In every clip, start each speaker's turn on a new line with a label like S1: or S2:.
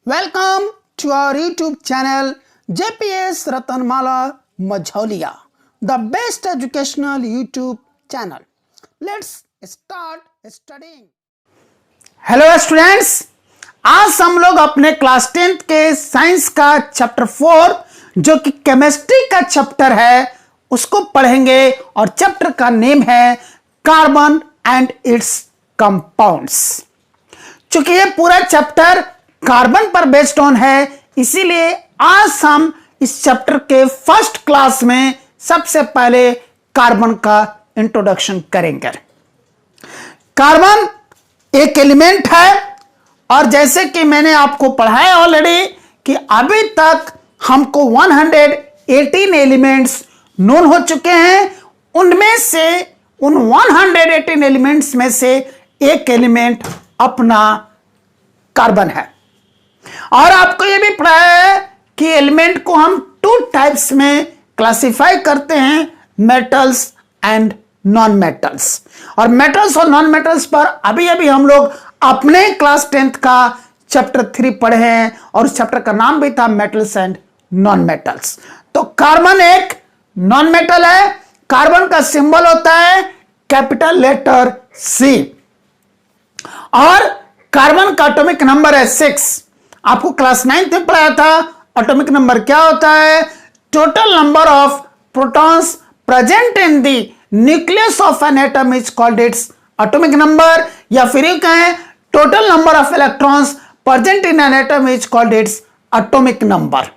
S1: Welcome to our YouTube channel JPS Ratanmala Majhaulia, the best educational YouTube channel. Let's start studying. Hello students, आज हम लोग अपने class 10th के science का chapter 4 जो कि केमिस्ट्री का चैप्टर है उसको पढ़ेंगे और चैप्टर का नेम है कार्बन एंड इट्स कंपाउंड्स। चूंकि ये पूरा चैप्टर कार्बन पर बेस्ड ऑन है इसीलिए आज हम इस चैप्टर के फर्स्ट क्लास में सबसे पहले कार्बन का इंट्रोडक्शन करेंगे। कार्बन एक एलिमेंट है और जैसे कि मैंने आपको पढ़ाया ऑलरेडी कि अभी तक हमको 118 एलिमेंट्स नोन हो चुके हैं। उनमें से उन 118 एलिमेंट्स में से एक एलिमेंट अपना कार्बन है। और आपको यह भी पढ़ाया है कि एलिमेंट को हम 2 टाइप्स में क्लासिफाई करते हैं, मेटल्स एंड नॉन मेटल्स। और मेटल्स और नॉन मेटल्स पर अभी अभी हम लोग अपने क्लास 10th का चैप्टर 3 पढ़े हैं और उस चैप्टर का नाम भी था मेटल्स एंड नॉन मेटल्स। तो कार्बन एक नॉन मेटल है। कार्बन का सिंबल होता है कैपिटल लेटर C और कार्बन का एटॉमिक नंबर है 6। आपको क्लास 9th में पढ़ाया था एटॉमिक नंबर क्या होता है, total number of protons present in the nucleus of an atom is called its atomic number, या फिर ये कहें total number of electrons present in an atom is called its atomic number.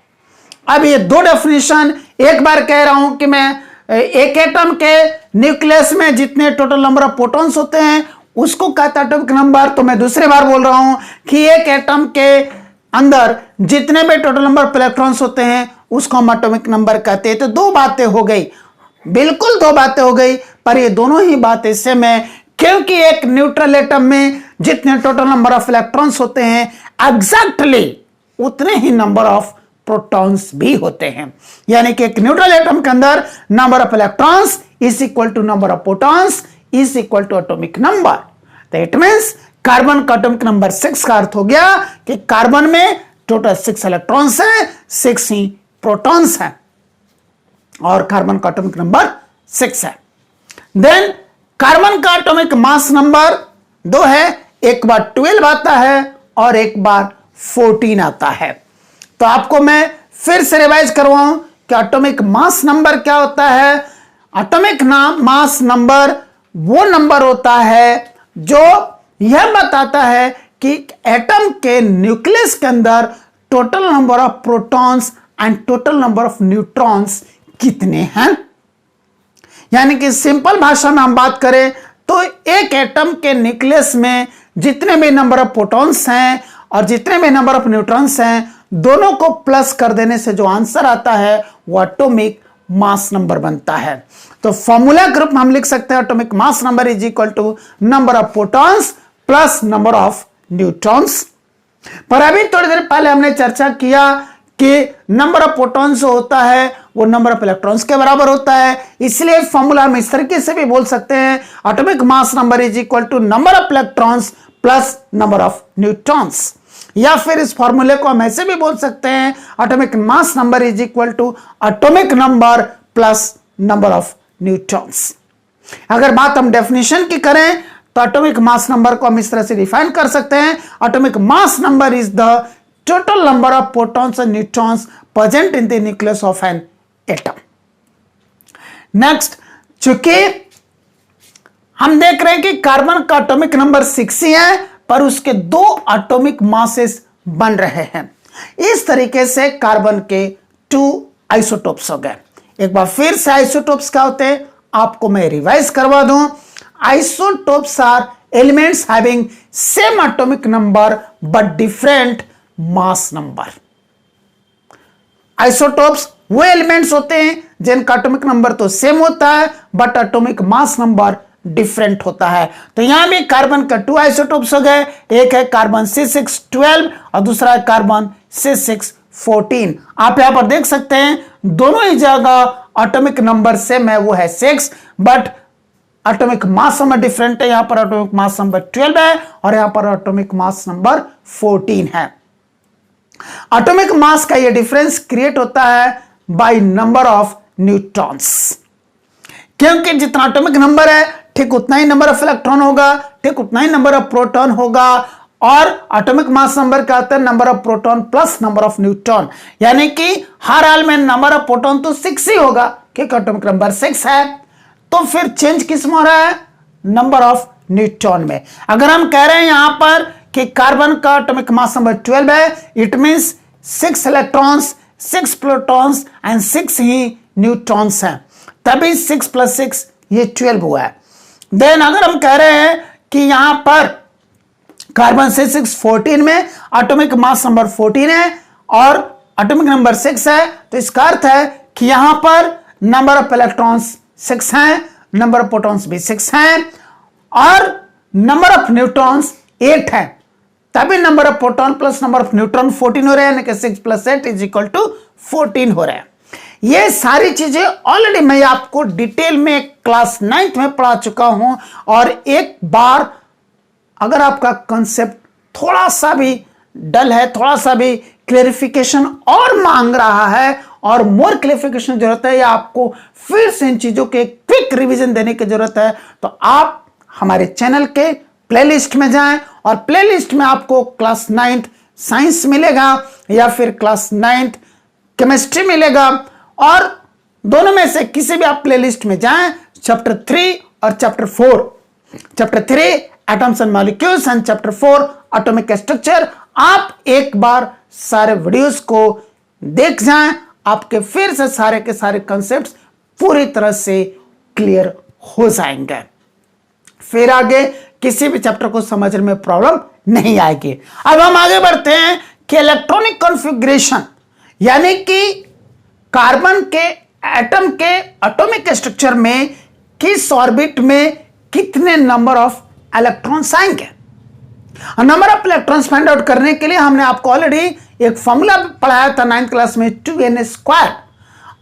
S1: अब ये 2 definition एक बार कह रहा हूं कि मैं एक एटम के न्यूक्लियस में जितने टोटल नंबर ऑफ प्रोटॉन्स होते हैं उसको कहता है एटॉमिक नंबर। तो मैं दूसरी बार बोल रहा हूं कि एक एटम के अंदर जितने भी टोटल नंबर ऑफ इलेक्ट्रॉन्स होते हैं उसको हम एटॉमिक नंबर कहते हैं। तो 2 बातें हो गई, बिल्कुल 2 बातें हो गई, पर ये दोनों ही बातें सेम है क्योंकि एक न्यूट्रल एटम में जितने टोटल नंबर ऑफ इलेक्ट्रॉन्स होते हैं एग्जैक्टली उतने ही नंबर ऑफ प्रोटॉन्स भी होते हैं। यानी कि एक न्यूट्रल एटम के अंदर number of electrons is equal to number of protons is equal to atomic number. तो इट मींस कार्बन का एटॉमिक नंबर 6 का अर्थ हो गया कि कार्बन में टोटल 6 इलेक्ट्रॉन्स हैं, 6 ही प्रोटॉन्स हैं और कार्बन का एटॉमिक नंबर 6 है। देन कार्बन का एटॉमिक मास नंबर 2 है, एक बार 12 आता है और एक बार 14 आता है। तो आपको मैं फिर से रिवाइज करवाऊं कि एटॉमिक मास नंबर क्या होता है। एटॉमिक मास नंबर वो नंबर होता है जो यह बताता है कि एटम के न्यूक्लियस के अंदर total number of protons and total number of neutrons कितने हैं। यानी कि सिंपल भाषा में हम बात करें तो एक एटम के न्यूक्लियस में जितने भी नंबर ऑफ प्रोटॉन्स हैं और जितने भी नंबर ऑफ न्यूट्रॉन्स हैं दोनों को प्लस कर देने से जो आंसर आता है वो एटॉमिक मास नंबर बनता है। तो फॉर्मूला के रूप में हम लिख सकते हैं atomic mass number is equal to number of protons plus number of neutrons. पर अभी थोड़ी देर पहले हमने चर्चा किया कि नंबर ऑफ प्रोटॉन्स जो होता है वो नंबर ऑफ इलेक्ट्रॉन्स के बराबर होता है, इसलिए फॉर्मूला हम इस तरीके से भी बोल सकते हैं atomic mass number is equal to number of electrons plus number of neutrons. या फिर इस फॉर्मूले को हम ऐसे भी बोल सकते हैं atomic mass number is equal to atomic number plus number of neutrons. अगर बात हम डेफिनेशन की करें तो एटॉमिक मास नंबर को हम इस तरह से डिफाइन कर सकते हैं, atomic mass number is the total number of protons and neutrons present in the nucleus of an atom. Next, चूंकि हम देख रहे हैं कि कार्बन का एटॉमिक नंबर 6 ही है पर उसके 2 एटॉमिक मासेस बन रहे हैं। इस तरीके से कार्बन के 2 आइसोटोप्स हो गए। एक बार फिर से आइसोटोप्स क्या होते हैं आपको मैं रिवाइज करवा दूं। Isotopes are elements having same atomic number but different mass number. Isotopes वो एलिमेंट्स होते हैं जिनका एटॉमिक नंबर तो सेम होता है but atomic mass number different होता है। तो यहां भी कार्बन का 2 आइसोटोप्स हो गए, एक है कार्बन C612 और दूसरा है कार्बन C614। आप यहां पर देख सकते हैं दोनों ही जगह एटॉमिक नंबर सेम है, वो है 6 but atomic mass number different है। यहां पर एटॉमिक मास नंबर 12 है और यहां पर एटॉमिक मास नंबर 14 है। एटॉमिक मास का ये डिफरेंस क्रिएट होता है बाय नंबर ऑफ न्यूट्रॉन्स, क्योंकि जितना एटॉमिक नंबर है ठीक उतना ही नंबर ऑफ इलेक्ट्रॉन होगा, ठीक उतना ही नंबर ऑफ प्रोटॉन होगा, और एटॉमिक मास नंबर क्या होता है, number of proton plus number of neutron, यानी कि हर हाल में नंबर ऑफ प्रोटॉन तो 6 ही होगा क्योंकि एटॉमिक नंबर 6 है। तो फिर चेंज किस में हो रहा है, नंबर ऑफ न्यूट्रॉन में। अगर हम कह रहे हैं यहां पर कि कार्बन का एटॉमिक मास नंबर 12 है, it means 6 electrons, 6 protons and 6 he neutrons हैं, तभी 6 + 6 ये 12 हुआ है। देन अगर हम कह रहे हैं कि यहां पर कार्बन से 6 14 में एटॉमिक मास नंबर 14 है और एटॉमिक नंबर 6 है, तो इसका अर्थ है कि यहां पर नंबर ऑफ इलेक्ट्रॉन्स 6 हैं, नंबर ऑफ प्रोटॉन्स भी 6 हैं और नंबर ऑफ न्यूट्रॉन्स 8 है, तभी number of proton plus number of neutron 14 हो रहे हैं, यानी कि 6 + 8 = 14 हो रहे हैं। ये सारी चीजें ऑलरेडी मैं आपको डिटेल में क्लास 9th में पढ़ा चुका हूं, और एक बार अगर आपका कंसेप्ट थोड़ा सा भी डल है, थोड़ा सा भी क्लेरिफिकेशन और मांग रहा है और मोर क्लेरिफिकेशन जरूरत है, या आपको फिर से इन चीजों के क्विक रिवीजन देने की जरूरत है, तो आप हमारे चैनल के प्लेलिस्ट में जाएं और प्लेलिस्ट में आपको क्लास 9th साइंस मिलेगा या फिर क्लास 9th केमिस्ट्री मिलेगा, और दोनों में से किसी भी आप प्लेलिस्ट में जाएं, चैप्टर 3 और chapter 4, chapter 3 atoms and molecules and chapter 4 atomic structure, आप एक बार सारे वीडियोस को देख जाएं, आपके फिर से सारे के सारे कॉन्सेप्ट्स पूरी तरह से क्लियर हो जाएंगे, फिर आगे किसी भी चैप्टर को समझने में प्रॉब्लम नहीं आएगी। अब हम आगे बढ़ते हैं कि इलेक्ट्रॉनिक कॉन्फ़िगरेशन, यानी कि कार्बन के एटम के एटॉमिक स्ट्रक्चर में किस ऑर्बिट में कितने नंबर ऑफ इलेक्ट्रॉन्स आएंगे। Number of electrons find out करने के लिए हमने आपको ऑलरेडी एक फॉर्मूला पढ़ाया था 9th क्लास में, 2n²,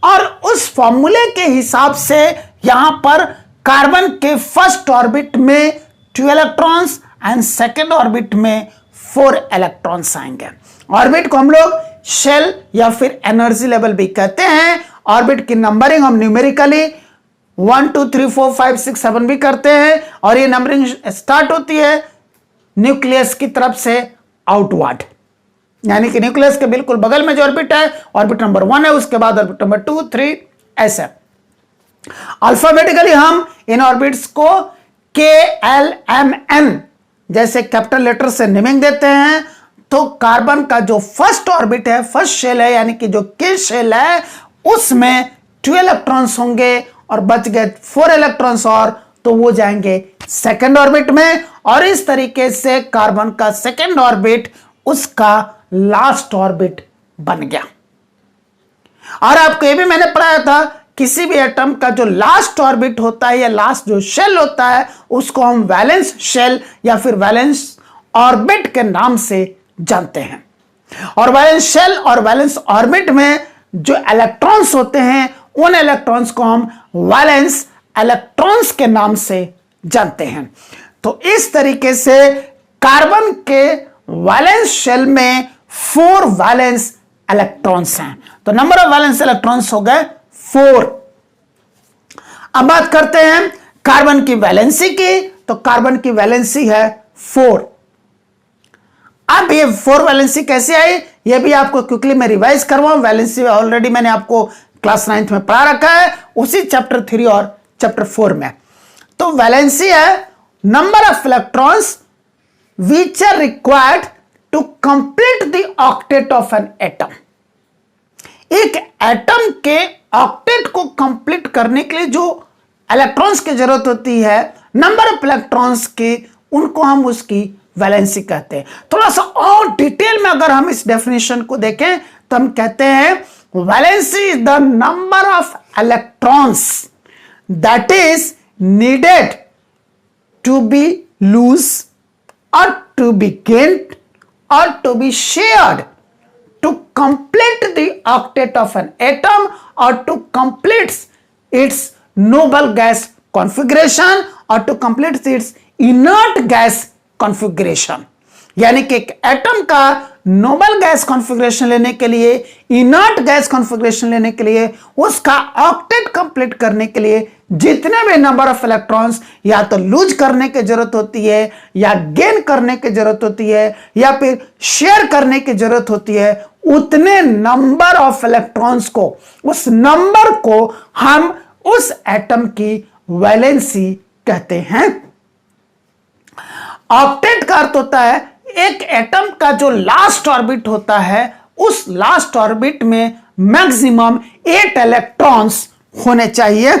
S1: और उस फॉर्मूले के हिसाब से यहां पर कार्बन के फर्स्ट ऑर्बिट में 2 इलेक्ट्रॉन्स एंड सेकेंड ऑर्बिट में 4 इलेक्ट्रॉन्स आएंगे। ऑर्बिट को हम लोग शेल या फिर एनर्जी लेवल भी कहते हैं। ऑर्बिट की नंबरिंग हम न्यूमेरिकली 1 2 3 4 5 6 7 भी करते हैं, और ये नंबरिंग स्टार्ट होती है न्यूक्लियस की तरफ से आउटवर्ड, यानी कि न्यूक्लियस के बिल्कुल बगल में जो ऑर्बिट है, ऑर्बिट नंबर 1 है, उसके बाद ऑर्बिट नंबर 2 3 ऐसे। अल्फाबेटिकली हम इन ऑर्बिट्स को KLMN जैसे कैपिटल लेटर से नेमिंग देते हैं। तो कार्बन का जो फर्स्ट ऑर्बिट है, फर्स्ट शेल है, यानी कि जो K शेल है, उसमें 2 इलेक्ट्रॉन्स होंगे और बच गए 4 इलेक्ट्रॉन्स, और तो वो जाएंगे सेकेंड ऑर्बिट में, और इस तरीके से कार्बन का सेकेंड ऑर्बिट उसका लास्ट ऑर्बिट बन गया। और आपको ये भी मैंने पढ़ाया था, किसी भी एटम का जो लास्ट ऑर्बिट होता है या लास्ट जो शेल होता है, उसको हम वैलेंस शेल या फिर वैलेंस ऑर्बिट के नाम से जानते हैं। और वैलेंस शेल और वैलेंस ऑर्बिट में जो इलेक्ट्रॉन्स होते हैं, उन इलेक्ट्रॉन्स को हम वैलेंस इलेक्ट्रॉन्स के नाम से जानते हैं। तो इस तरीके से कार्बन के वैलेंस शेल में 4 वैलेंस इलेक्ट्रॉन्स हैं, तो नंबर ऑफ वैलेंस इलेक्ट्रॉन्स हो गए 4। अब बात करते हैं कार्बन की वैलेंसी की, तो कार्बन की वैलेंसी है 4। अब ये 4 वैलेंसी कैसे आई, ये भी आपको क्विकली मैं रिवाइज करवाऊं। वैलेंसी ऑलरेडी मैंने आपको क्लास 9th में पढ़ा रखा है, उसी चैप्टर 3 और चैप्टर 4 में। तो वैलेंसी है number of electrons which are required to complete the octet of an atom. एक एटम के ऑक्टेट को कंप्लीट करने के लिए जो इलेक्ट्रॉन्स की जरूरत होती है, नंबर ऑफ इलेक्ट्रॉन्स की, उनको हम उसकी वैलेंसी कहते हैं। थोड़ा सा और डिटेल में अगर हम इस डेफिनेशन को देखें तो हम कहते हैं valency is the number of electrons that is needed to be lose और टू बी गेन्ड और to be shared to complete the octet of an atom or to complete its noble gas configuration or to complete its inert gas configuration। यानी कि एक atom का noble gas configuration लेने के लिए, inert gas configuration लेने के लिए, उसका ऑक्टेट कंप्लीट करने के लिए जितने भी नंबर ऑफ इलेक्ट्रॉन्स या तो लूज करने की जरूरत होती है, या गेन करने की जरूरत होती है, या फिर शेयर करने की जरूरत होती है, उतने नंबर ऑफ इलेक्ट्रॉन्स को, उस नंबर को हम उस एटम की वैलेंसी कहते हैं। ऑक्टेट का अर्थ होता है एक एटम का जो लास्ट ऑर्बिट होता है, उस लास्ट ऑर्बिट में मैक्सिमम 8 इलेक्ट्रॉन्स होने चाहिए।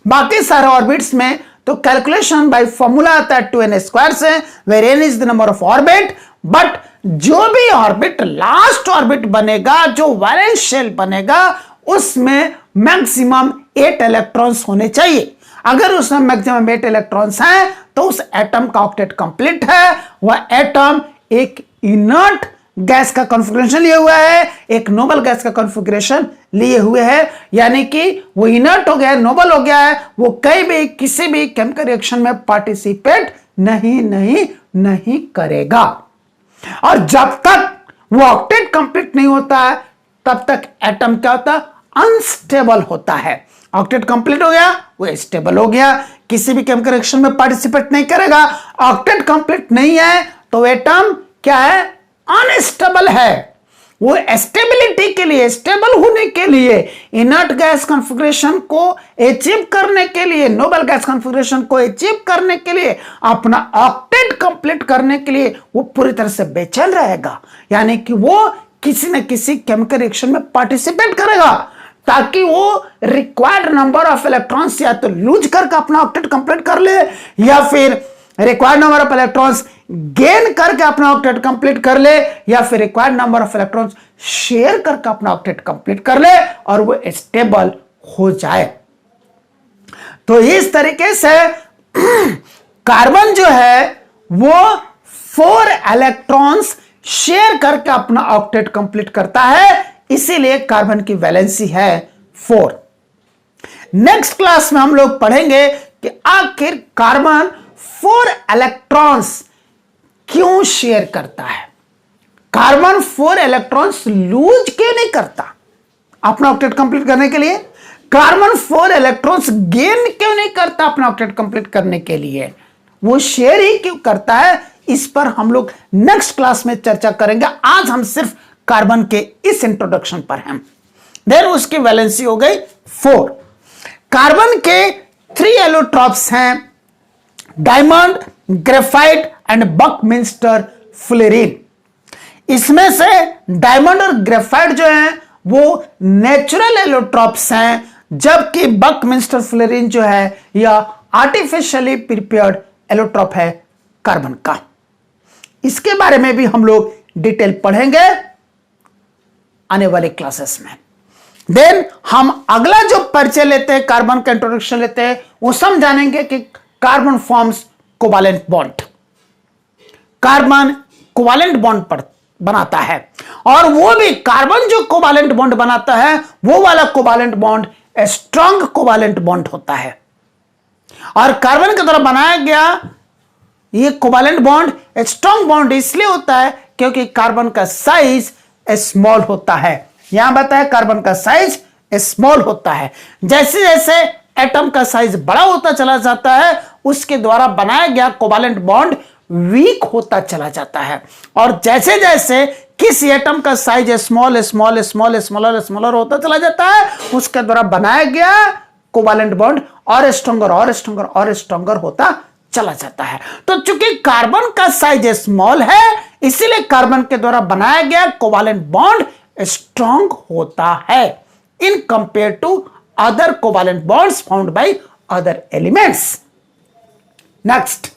S1: बाकी सारे ऑर्बिट्स में तो कैलकुलेशन बाय फॉर्मूला आता है 2n² से, where n is the number of orbit. But जो भी ऑर्बिट लास्ट ऑर्बिट बनेगा, जो वैलेंस शेल बनेगा, उसमें मैक्सिमम 8 इलेक्ट्रॉन्स होने चाहिए। अगर उसमें मैक्सिमम 8 इलेक्ट्रॉन्स हैं तो उस एटम का ऑक्टेट कंप्लीट है। वह एटम एक इनर्ट गैस का कॉन्फ़िगरेशन लिए हुआ है, एक नोबल गैस का कॉन्फ़िगरेशन लिए हुए है, यानी कि वो इनर्ट हो गया, नोबल हो गया है, वो कहीं भी किसी भी केमिकल रिएक्शन में पार्टिसिपेट नहीं करेगा। और जब तक वो ऑक्टेट कंप्लीट नहीं होता है, तब तक एटम क्या होता है? अनस्टेबल होता है। ऑक्टेट कंप्लीट हो गया, वो स्टेबल हो गया, किसी भी केमिकल रिएक्शन में पार्टिसिपेट नहीं करेगा। ऑक्टेट कंप्लीट नहीं है तो एटम क्या है? अनस्टेबल है। वो स्टेबिलिटी के लिए, स्टेबल होने के लिए, इनर्ट गैस कॉन्फ़िगरेशन को अचीव करने के लिए, नोबल गैस कॉन्फ़िगरेशन को अचीव करने के लिए, अपना ऑक्टेट कंप्लीट करने के लिए वो पूरी तरह से बेचैन रहेगा। यानी कि वो किसी न किसी केमिकल रिएक्शन में पार्टिसिपेट करेगा, ताकि वो रिक्वायर्ड नंबर ऑफ इलेक्ट्रॉन्स या तो लूज करके अपना ऑक्टेट कंप्लीट कर ले, या फिर required number of electrons gain करके अपना ऑक्टेट कंप्लीट कर ले, या फिर required number of electrons share करके अपना ऑक्टेट कंप्लीट कर ले और वो स्टेबल हो जाए। तो इस तरीके से कार्बन जो है वो 4 इलेक्ट्रॉन्स शेयर करके अपना ऑक्टेट कंप्लीट करता है, इसीलिए कार्बन की वैलेंसी है 4। नेक्स्ट क्लास में हम लोग पढ़ेंगे कि आखिर कार्बन 4 इलेक्ट्रॉन्स क्यों शेयर करता है। कार्बन 4 इलेक्ट्रॉन्स लूज क्यों नहीं करता अपना ऑक्टेट कंप्लीट करने के लिए? कार्बन 4 इलेक्ट्रॉन्स गेन क्यों नहीं करता अपना ऑक्टेट कंप्लीट करने के लिए? वो शेयर ही क्यों करता है? इस पर हम लोग नेक्स्ट क्लास में चर्चा करेंगे। आज हम सिर्फ कार्बन के इस इंट्रोडक्शन पर हैं। देन उसकी वैलेंसी हो गई 4। कार्बन के 3 एलोट्रॉप्स हैं, diamond, graphite and Buckminster fluorine. इसमें से डायमंड और ग्रेफाइट जो हैं वो नेचुरल एलोट्रॉप्स हैं, जबकि बकमिंस्टर फ्लोरीन जो है यह आर्टिफिशियली प्रिपेयर्ड एलोट्रॉप है कार्बन का। इसके बारे में भी हम लोग डिटेल पढ़ेंगे आने वाले क्लासेस में। देन हम अगला जो परिचय लेते हैं, कार्बन का इंट्रोडक्शन लेते हैं, वो समझानेंगे कि carbon forms covalent bond. Carbon covalent bond बनाता है, और वो भी कार्बन जो कोवालेंट बॉन्ड बनाता है वो वाला covalent bond strong covalent bond होता है। और कार्बन के द्वारा बनाया गया ये कोवालेंट बॉन्ड स्ट्रॉन्ग बॉन्ड इसलिए होता है क्योंकि कार्बन का साइज स्मॉल होता है। यहां बताया कार्बन का साइज स्मॉल होता है। जैसे जैसे एटम का साइज बड़ा होता चला जाता है, उसके द्वारा बनाया गया कोवालेंट बॉन्ड वीक होता चला जाता है। और जैसे जैसे किसी एटम का साइज स्मॉलर होता चला जाता है, उसके द्वारा बनाया गया कोवालेंट बॉन्ड और स्ट्रॉन्गर होता चला जाता है। तो चूंकि कार्बन का साइज स्मॉल है, इसीलिए कार्बन के द्वारा बनाया गया कोवालेंट बॉन्ड स्ट्रॉन्ग होता है in compare to other covalent bonds found by other elements. Next,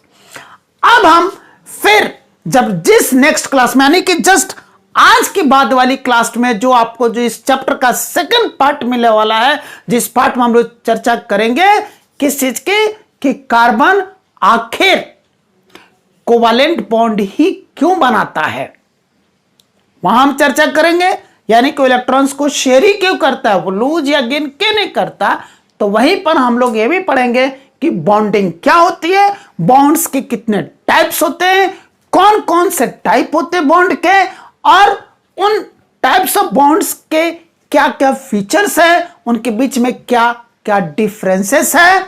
S1: अब हम फिर जिस नेक्स्ट क्लास में, यानी कि जस्ट आज के बाद वाली क्लास में जो आपको जो इस चैप्टर का सेकंड पार्ट मिलने वाला है, जिस पार्ट में हम लोग चर्चा करेंगे किस चीज की, कि कार्बन आखिर कोवालेंट बॉन्ड ही क्यों बनाता है, वहां हम चर्चा करेंगे। यानी कि इलेक्ट्रॉन्स को शेयर ही क्यों करता है, वो लूज या गेन क्यों नहीं करता। तो वहीं पर हम लोग ये भी पढ़ेंगे कि बॉन्डिंग क्या होती है, बॉन्ड्स के कितने टाइप्स होते हैं, कौन कौन से टाइप होते हैं बॉन्ड के, और उन टाइप्स ऑफ बॉन्ड्स के क्या क्या फीचर्स है, उनके बीच में क्या क्या डिफरेंसेस है,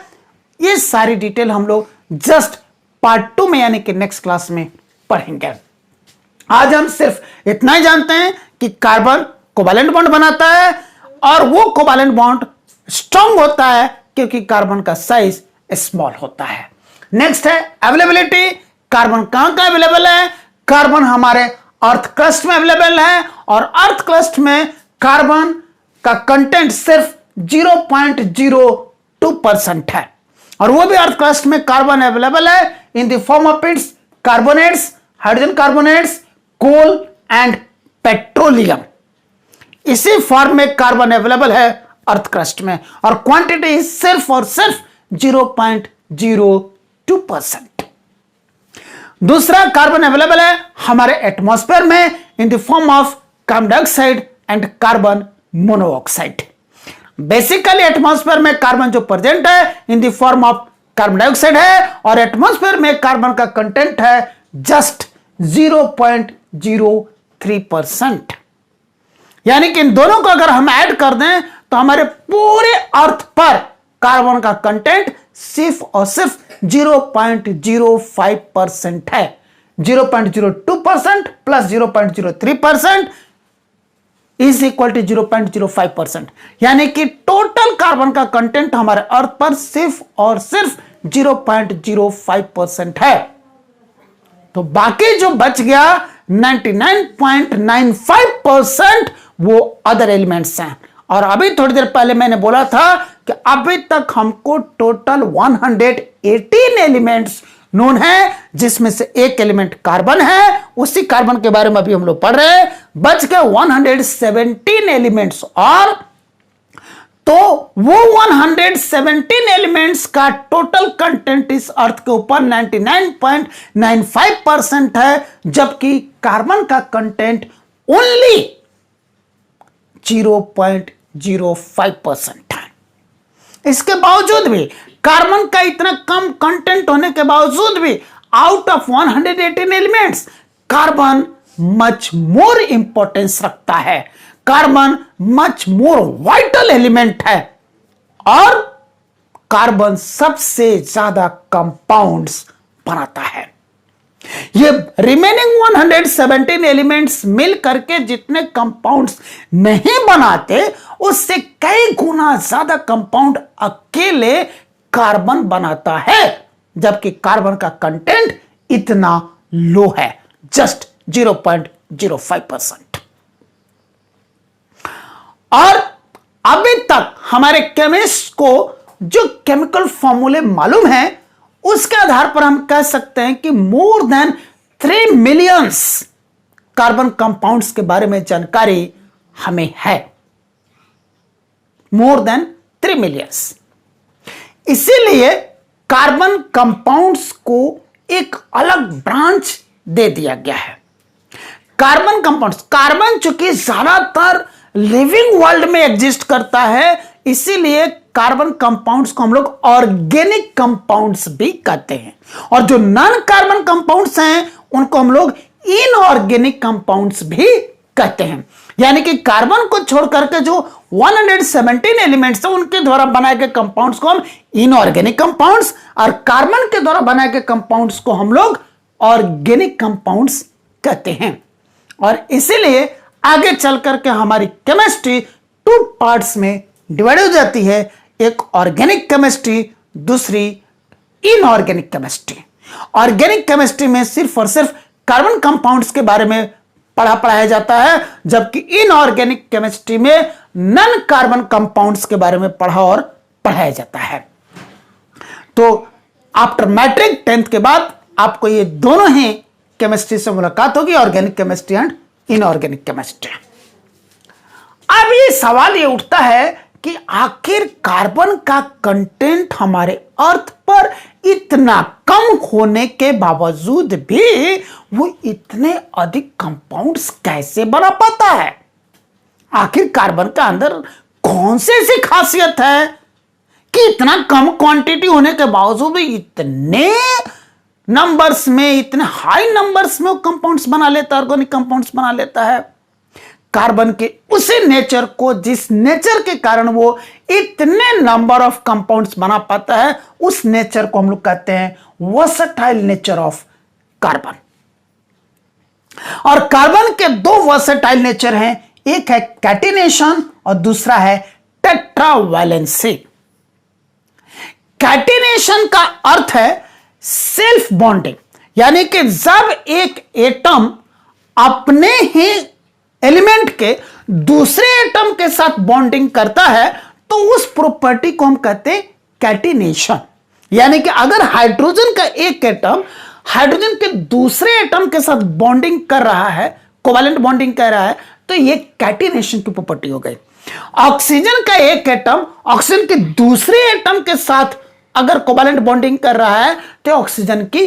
S1: ये सारी डिटेल हम लोग जस्ट पार्ट 2 में यानी कि नेक्स्ट क्लास में पढ़ेंगे। आज हम सिर्फ इतना ही जानते हैं कि कार्बन कोवैलेंट बॉन्ड बनाता है और वो कोवैलेंट बॉन्ड स्ट्रांग होता है क्योंकि कार्बन का साइज स्मॉल होता है। नेक्स्ट है अवेलेबिलिटी। कार्बन कहां का अवेलेबल है? कार्बन हमारे अर्थ क्रस्ट में अवेलेबल है और अर्थ क्रस्ट में कार्बन का कंटेंट सिर्फ 0.02% है और वो भी अर्थ क्रस्ट में कार्बन अवेलेबल है in the form of its carbonates, hydrogen carbonates, coal and petroleum. इसी फॉर्म में कार्बन अवेलेबल है अर्थ क्रस्ट में और क्वांटिटी सिर्फ और सिर्फ 0.02%। दूसरा कार्बन अवेलेबल है हमारे एटमॉस्फेयर में इन the form of carbon dioxide and carbon monoxide. Basically atmosphere में कार्बन जो प्रेजेंट है in the form of carbon dioxide है और एटमॉस्फेयर में कार्बन का कंटेंट है जस्ट 0.03%। यानी कि इन दोनों को अगर हम ऐड कर दें तो हमारे पूरे अर्थ पर कार्बन का कंटेंट सिर्फ और सिर्फ 0.05% है। 0.02% प्लस 0.03% इज इक्वल टू 0.05%। यानी कि टोटल कार्बन का कंटेंट हमारे अर्थ पर सिर्फ और सिर्फ 0.05% है। तो बाकी जो बच गया 99.95% वो अदर एलिमेंट्स हैं। और अभी थोड़ी देर पहले मैंने बोला था कि अभी तक हमको टोटल 118 एलिमेंट्स नोन है जिसमें से एक एलिमेंट कार्बन है, उसी कार्बन के बारे में अभी हम लोग पढ़ रहे हैं। बच गए 117 एलिमेंट्स और तो वो 117 एलिमेंट्स का टोटल कंटेंट इस अर्थ के ऊपर 99.95% है, जबकि कार्बन का कंटेंट ओनली 0.05% है। इसके बावजूद भी कार्बन का इतना कम कंटेंट होने के बावजूद भी out of 118 elements carbon much more importance रखता है। Carbon much more vital element है और कार्बन सबसे ज्यादा कंपाउंड्स बनाता है। ये रिमेनिंग 117 एलिमेंट्स मिल करके जितने कंपाउंड्स नहीं बनाते उससे कई गुना ज्यादा कंपाउंड अकेले कार्बन बनाता है, जबकि कार्बन का कंटेंट इतना लो है, जस्ट 0.05%। और अभी तक हमारे केमिस्ट को जो केमिकल फॉर्मूले मालूम है उसके आधार पर हम कह सकते हैं कि more than 3 millions carbon compounds के बारे में जानकारी हमें है। More than 3 millions. इसीलिए कार्बन कंपाउंड्स को एक अलग ब्रांच दे दिया गया है। कार्बन कंपाउंड्स, कार्बन चूंकि ज्यादातर लिविंग वर्ल्ड में एग्जिस्ट करता है, इसीलिए कार्बन कंपाउंड्स को हम लोग ऑर्गेनिक कंपाउंड्स भी कहते हैं और जो नॉन कार्बन कंपाउंड्स हैं उनको हम लोग इनऑर्गेनिक कंपाउंड्स भी कहते हैं। यानी कि कार्बन को छोड़ करके जो 117 एलिमेंट्स हैं उनके द्वारा बनाए गए कंपाउंड्स को हम इनऑर्गेनिक कंपाउंड्स और कार्बन के द्वारा बनाए गए कंपाउंड्स को हम लोग ऑर्गेनिक कंपाउंड्स कहते हैं। और इसीलिए आगे चल करके हमारी केमिस्ट्री 2 पार्ट्स में डिवाइड हो जाती है, एक ऑर्गेनिक केमिस्ट्री, दूसरी इनऑर्गेनिक केमिस्ट्री। ऑर्गेनिक केमिस्ट्री में सिर्फ और सिर्फ कार्बन कंपाउंड्स के बारे में पढ़ाया जाता है, जबकि इनऑर्गेनिक केमिस्ट्री में नॉन कार्बन कंपाउंड्स के बारे में पढ़ाया जाता है। तो आफ्टर मैट्रिक 10th के बाद आपको ये दोनों ही केमिस्ट्री से मुलाकात होगी, organic chemistry and inorganic chemistry. अब ये सवाल ये उठता है कि आखिर कार्बन का कंटेंट हमारे अर्थ पर इतना कम होने के बावजूद भी वो इतने अधिक कंपाउंड्स कैसे बना पाता है? आखिर कार्बन का अंदर कौन सी ऐसी खासियत है कि इतना कम क्वांटिटी होने के बावजूद भी इतने नंबर्स में, इतने हाई नंबर्स में वो कंपाउंड्स बना लेता है, ऑर्गेनिक कंपाउंड्स बना लेता है। कार्बन के उसी नेचर को, जिस नेचर के कारण वो इतने नंबर ऑफ कंपाउंड्स बना पाता है, उस नेचर को हम लोग कहते हैं वर्सेटाइल नेचर ऑफ कार्बन। और कार्बन के दो वर्सेटाइल नेचर हैं, एक है कैटिनेशन और दूसरा है टेट्रावैलेंसी। कैटिनेशन का अर्थ है सेल्फ बॉन्डिंग, यानी कि जब एक एटम अपने ही एलिमेंट के दूसरे एटम के साथ बॉन्डिंग करता है तो उस प्रॉपर्टी को हम कहते हैं कैटिनेशन। यानी कि अगर हाइड्रोजन का एक एटम हाइड्रोजन के दूसरे एटम के साथ बॉन्डिंग कर रहा है, कोवैलेंट बॉन्डिंग कर रहा है, तो ये कैटिनेशन की प्रॉपर्टी हो गई। ऑक्सीजन का एक एटम ऑक्सीजन के दूसरे एटम के साथ अगर कोवैलेंट बॉन्डिंग कर रहा है तो ऑक्सीजन की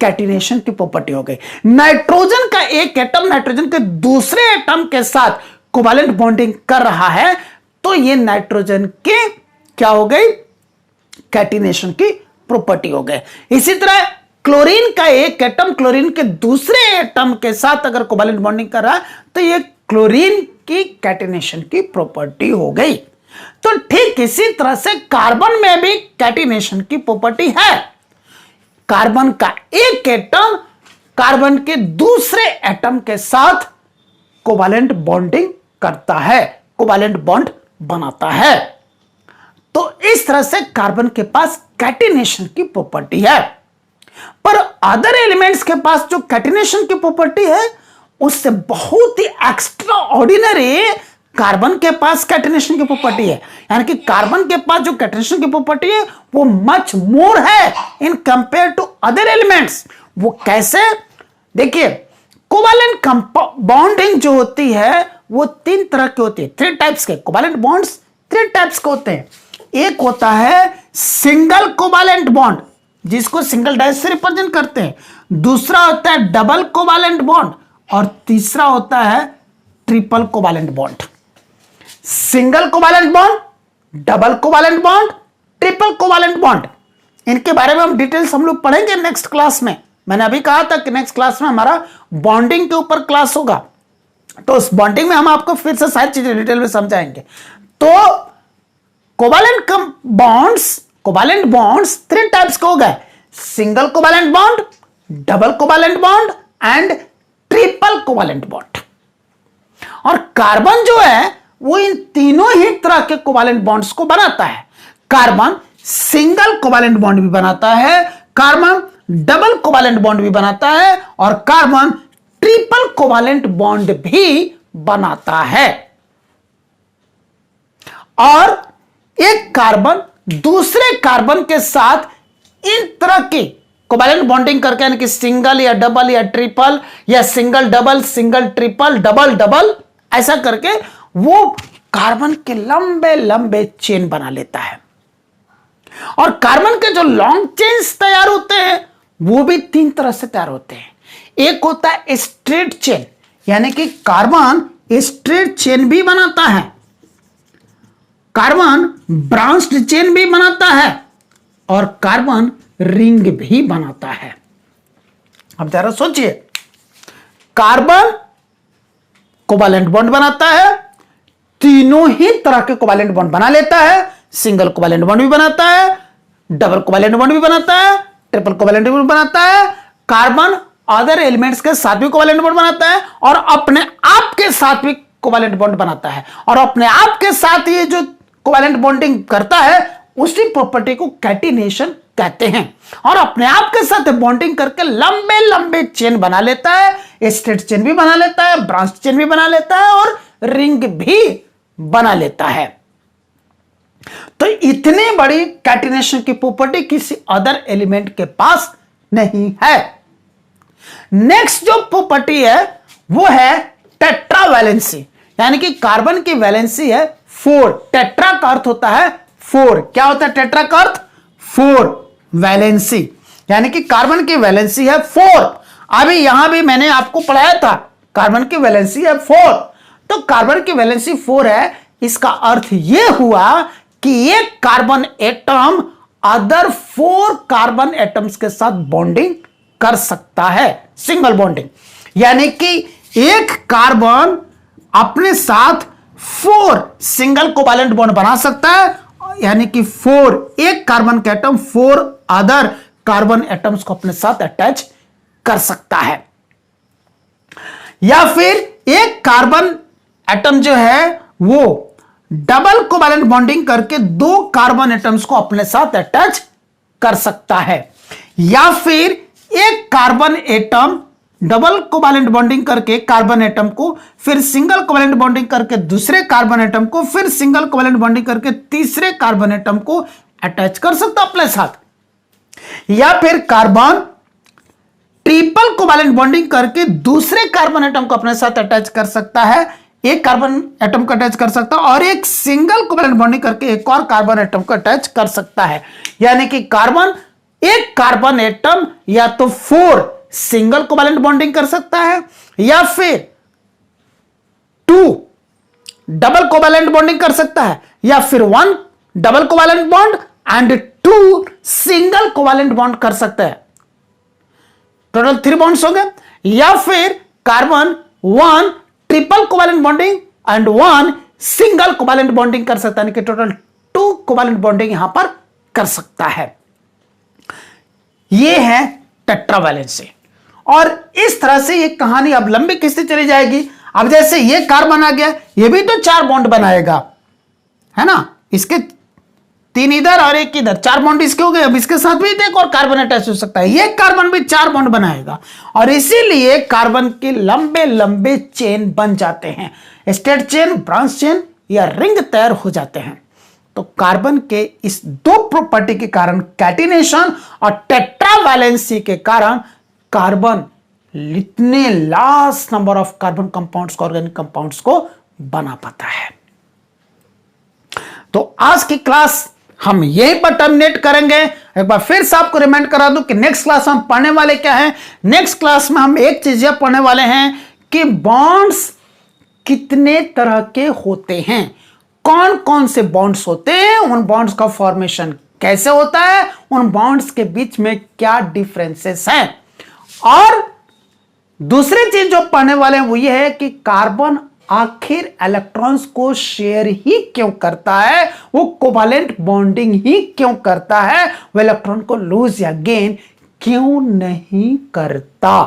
S1: कैटिनेशन की प्रॉपर्टी हो गई। नाइट्रोजन का एक एटम नाइट्रोजन के दूसरे एटम के साथ कोवैलेंट बॉन्डिंग कर रहा है तो ये नाइट्रोजन के क्या हो गई, कैटिनेशन की प्रॉपर्टी हो गई। इसी तरह क्लोरीन का एक एटम क्लोरीन के दूसरे एटम के साथ अगर कोवैलेंट बॉन्डिंग कर रहा है तो ये क्लोरीन की कैटिनेशन की प्रॉपर्टी हो गई। तो ठीक इसी तरह से कार्बन में भी कैटिनेशन की प्रॉपर्टी है। कार्बन का एक एटम कार्बन के दूसरे एटम के साथ कोवैलेंट बॉन्डिंग करता है, कोवैलेंट बॉन्ड बनाता है। तो इस तरह से कार्बन के पास कैटिनेशन की प्रॉपर्टी है। पर अदर एलिमेंट्स के पास जो कैटिनेशन की प्रॉपर्टी है उससे बहुत ही एक्स्ट्रा ऑर्डिनरी कार्बन के पास कैटिनेशन की प्रॉपर्टी है। यानी कि कार्बन के पास जो कैटिनेशन की प्रॉपर्टी है वो मच मोर है in compare to other elements. वो कैसे, देखिए कोवैलेंट बॉन्डिंग जो होती है वो तीन तरह की होती है, थ्री टाइप्स के कोवैलेंट बॉन्ड्स थ्री टाइप्स के होते हैं। एक होता है सिंगल कोवैलेंट बॉन्ड जिसको सिंगल डैश से रिप्रेजेंट करते हैं, दूसरा होता है डबल कोवैलेंट बॉन्ड और तीसरा होता है triple covalent bond. Single covalent bond, double covalent bond, triple covalent bond, इनके बारे में हम डिटेल्स हम लोग पढ़ेंगे नेक्स्ट क्लास में। मैंने अभी कहा था कि नेक्स्ट क्लास में हमारा बॉन्डिंग के ऊपर क्लास होगा, तो उस बॉन्डिंग में हम आपको फिर से सारी चीजें डिटेल में समझाएंगे। तो कोवैलेंट बॉन्ड्स थ्री टाइप्स के हो गए, single covalent bond, double covalent bond and triple covalent bond. और कार्बन जो है वो इन तीनों ही तरह के कोवैलेंट बॉन्ड्स को बनाता है। कार्बन सिंगल कोवैलेंट बॉन्ड भी बनाता है, कार्बन डबल कोवैलेंट बॉन्ड भी बनाता है और कार्बन ट्रिपल कोवैलेंट बॉन्ड भी बनाता है। और एक कार्बन दूसरे कार्बन के साथ इन तरह की कोवैलेंट बॉन्डिंग करके, यानी कि सिंगल या डबल या ट्रिपल या single double single triple double double, ऐसा करके वो कार्बन के लंबे लंबे चेन बना लेता है। और कार्बन के जो लॉन्ग चेन्स तैयार होते हैं वो भी तीन तरह से तैयार होते हैं। एक होता है स्ट्रेट चेन, यानी कि कार्बन स्ट्रेट चेन भी बनाता है, कार्बन ब्रांच्ड चेन भी बनाता है और कार्बन रिंग भी बनाता है। अब जरा सोचिए, कार्बन कोवैलेंट बॉन्ड बनाता है, तीनों ही तरह के कोवैलेंट बॉन्ड बना लेता है, सिंगल कोवैलेंट बॉन्ड भी बनाता है, डबल कोवैलेंट बॉन्ड भी बनाता है, ट्रिपल कोवैलेंट बॉन्ड बनाता है, कार्बन अदर एलिमेंट्स के साथ भी कोवैलेंट बॉन्ड बनाता है और अपने आप के साथ भी कोवैलेंट बॉन्ड बनाता है। और अपने आप के साथ ये जो कोवैलेंट बॉन्डिंग करता है उसी प्रॉपर्टी को कैटिनेशन कहते हैं। और अपने आप के साथ बॉन्डिंग करके लंबे लंबे चेन बना लेता है, स्ट्रेट चेन भी बना लेता है, ब्रांच चेन भी बना लेता है और रिंग भी बना लेता है। तो इतनी बड़ी कैटिनेशन की प्रॉपर्टी किसी अदर एलिमेंट के पास नहीं है। नेक्स्ट जो प्रॉपर्टी है वो है टेट्रावैलेंसी, यानी कि कार्बन की वैलेंसी है 4। टेट्रा का अर्थ होता है 4। क्या होता है टेट्रा का अर्थ? 4 वैलेंसी, यानी कि कार्बन की वैलेंसी है 4। अभी यहां भी मैंने आपको पढ़ाया था कार्बन की वैलेंसी है 4। तो कार्बन की वैलेंसी 4 है, इसका अर्थ यह हुआ कि एक carbon atom other 4 carbon atoms के साथ बॉन्डिंग कर सकता है सिंगल बॉन्डिंग। यानी कि एक कार्बन अपने साथ 4 सिंगल कोवैलेंट बॉन्ड बना सकता है, यानी कि 4 एक कार्बन के एटम 4 अदर कार्बन एटम्स को अपने साथ अटैच कर सकता है। या फिर एक कार्बन एटम जो है वो डबल कोवैलेंट बॉन्डिंग करके 2 कार्बन एटम्स को अपने साथ अटैच कर सकता है। या फिर एक carbon atom double covalent bonding करके कार्बन एटम को, फिर सिंगल कोवैलेंट बॉन्डिंग करके दूसरे कार्बन एटम को, फिर सिंगल कोवैलेंट बॉन्डिंग करके तीसरे कार्बन एटम को अटैच कर सकता अपने साथ। या फिर कार्बन ट्रिपल कोवैलेंट बॉन्डिंग करके दूसरे कार्बन एटम को अपने साथ अटैच कर सकता है, एक कार्बन एटम को अटैच कर सकता है, और एक सिंगल कोवैलेंट बॉन्डिंग करके एक और कार्बन एटम को अटैच कर सकता है। यानी कि एक कार्बन एटम या तो 4 सिंगल कोवैलेंट बॉन्डिंग कर सकता है, या फिर 2 डबल कोवैलेंट बॉन्डिंग कर सकता है, या फिर 1 double covalent bond and 2 single covalent bond कर सकता है। टोटल 3 बॉन्ड्स हो गए। या फिर carbon 1 triple covalent bonding and 1 single covalent bonding कर सकता है, यानी कि टोटल 2 कोवैलेंट बॉन्डिंग यहां पर कर सकता है। यह है टेट्रावैलेंसी। और इस तरह से ये कहानी अब लंबी खिंचती चली जाएगी। अब जैसे ये कार्बन आ गया, ये भी तो 4 बॉन्ड बनाएगा, है ना, इसके 3 इधर और 1 इधर, 4 बॉन्ड इसके हो गए। अब इसके साथ भी एक और कार्बन अटैच हो सकता है, ये कार्बन भी 4 बॉन्ड बनाएगा, और इसीलिए कार्बन के लंबे लंबे चेन बन जाते हैं, स्ट्रेट चेन, ब्रांच चेन या रिंग तैयार हो जाते हैं। तो कार्बन के इस 2 प्रॉपर्टी के कारण, कैटिनेशन और टेट्रावैलेंसी के कारण, कार्बन इतने large number of carbon compounds को, ऑर्गेनिक कंपाउंड्स को बना पाता है। तो आज की क्लास हम यहीं पर टर्मिनेट करेंगे। एक बार फिर से आपको रिमाइंड करा दूं कि नेक्स्ट क्लास हम पढ़ने वाले क्या है। नेक्स्ट क्लास में हम एक चीज यह पढ़ने वाले हैं कि बॉन्ड्स कितने तरह के होते हैं, कौन कौन से बॉन्ड्स होते हैं, उन बॉन्ड्स का फॉर्मेशन कैसे होता है, उन बॉन्ड्स के बीच में क्या डिफरेंसेस हैं। और दूसरी चीज जो पढ़ने वाले हैं वो ये है कि कार्बन आखिर इलेक्ट्रॉन्स को शेयर ही क्यों करता है, वो कोवैलेंट बॉन्डिंग ही क्यों करता है, वो इलेक्ट्रॉन को लूज या गेन क्यों नहीं करता।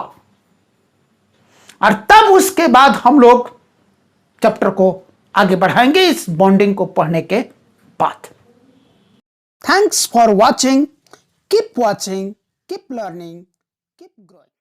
S1: और तब उसके बाद हम लोग चैप्टर को आगे बढ़ाएंगे इस बॉन्डिंग को पढ़ने के बाद। Thanks for watching, keep learning, keep growing.